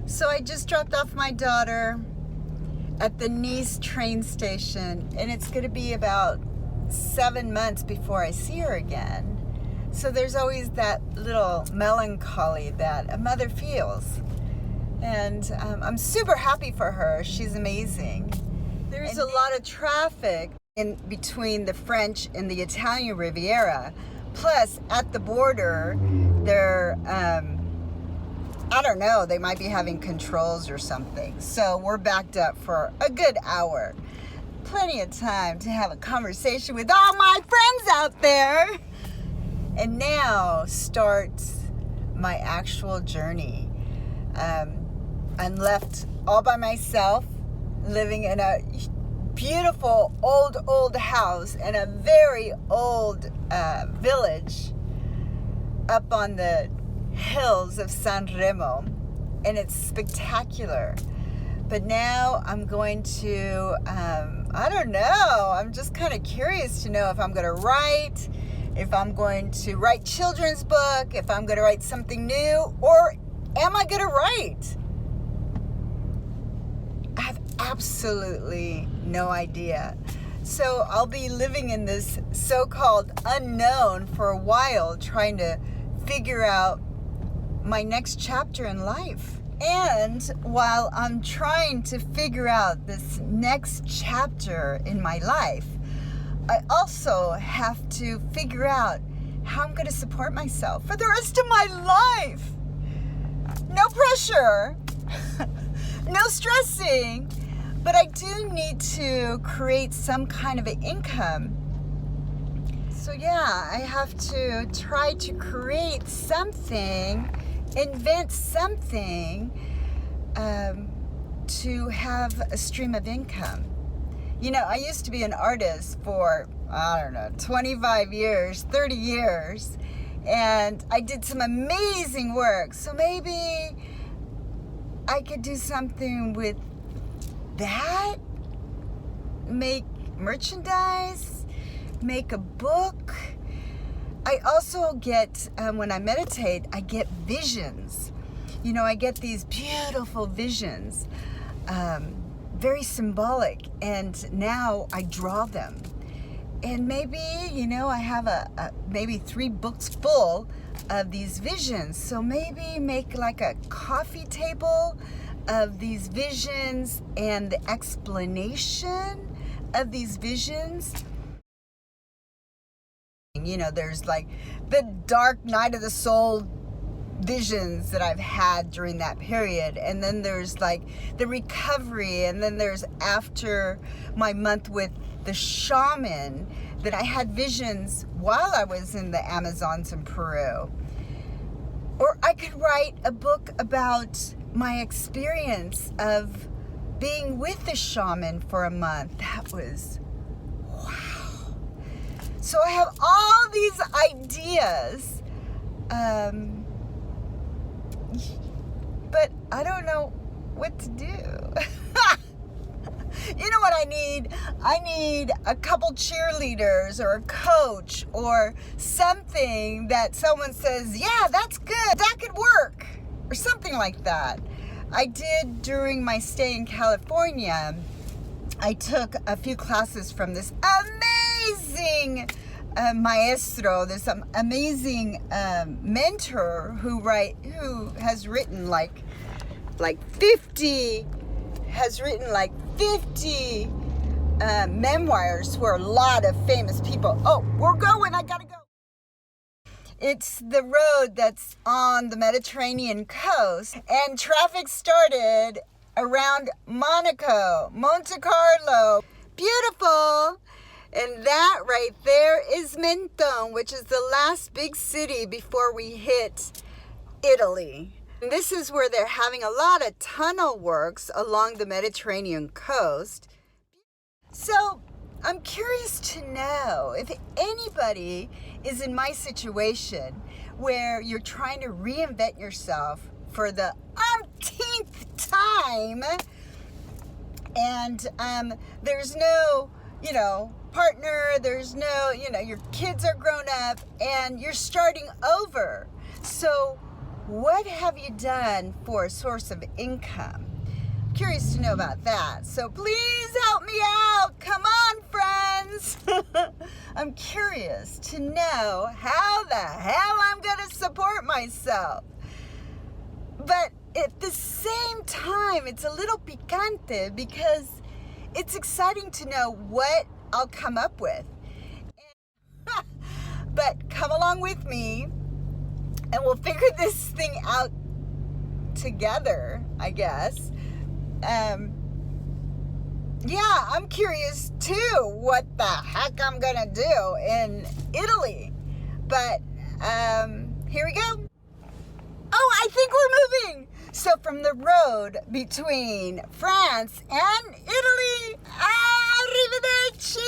So I just dropped off my daughter at the Nice train station, and it's going to be about 7 months before I see her again. So there's always that little melancholy that a mother feels. And I'm super happy for her. She's amazing. There's a lot of traffic in between the French and the Italian Riviera. Plus, at the border, they're, I don't know, they might be having controls or something. So we're backed up for a good hour. Plenty of time to have a conversation with all my friends out there. And now starts my actual journey. I'm left all by myself, living in a beautiful old house in a very old village up on the hills of San Remo, and it's spectacular. But now I'm going to, I don't know, I'm just kind of curious to know if I'm going to write, if I'm going to write children's book, if I'm going to write something new, or am I going to write? I have absolutely no idea. So I'll be living in this so-called unknown for a while, trying to figure out my next chapter in life. And while I'm trying to figure out this next chapter in my life, I also have to figure out how I'm going to support myself for the rest of my life. No pressure, no stressing, but I do need to create some kind of an income. So yeah, I have to try to create something, invent something to have a stream of income. You know, I used to be an artist for, I don't know, 25 years, 30 years, and I did some amazing work. So maybe I could do something with that, make merchandise, make a book. I also get, when I meditate, I get visions. You know, I get these beautiful visions, very symbolic, and now I draw them. And maybe, you know, I have maybe 3 books full of these visions. So maybe make like a coffee table of these visions and the explanation of these visions. You know, there's like the dark night of the soul visions that I've had during that period, and then there's like the recovery, and then there's after my month with the shaman that I had visions while I was in the Amazons in Peru. Or I could write a book about my experience of being with the shaman for a month. That was wow. So I have all these ideas, but I don't know what to do. You know what I need? I need a couple cheerleaders or a coach or something that someone says, yeah, that's good, that could work, or something like that. I did during my stay in California. I took a few classes from this amazing maestro, this amazing mentor who has written like 50 memoirs for a lot of famous people. Oh, we're going, I gotta go. It's the road that's on the Mediterranean coast, and traffic started around Monaco, Monte Carlo. Beautiful. And that right there is Menton, which is the last big city before we hit Italy. And this is where they're having a lot of tunnel works along the Mediterranean coast. So I'm curious to know if anybody is in my situation where you're trying to reinvent yourself for the umpteenth time, and there's no, partner, there's no, your kids are grown up, and you're starting over. So what have you done for a source of income? I'm curious to know about that. So please help me out. Come on, friends. I'm curious to know how the hell I'm going to support myself. But at the same time, it's a little picante because it's exciting to know what I'll come up with. But come along with me and we'll figure this thing out together, I guess. Yeah, I'm curious too what the heck I'm gonna do in Italy. But here we go. Oh, I think we're moving. So from the road between France and Italy, arrivederci.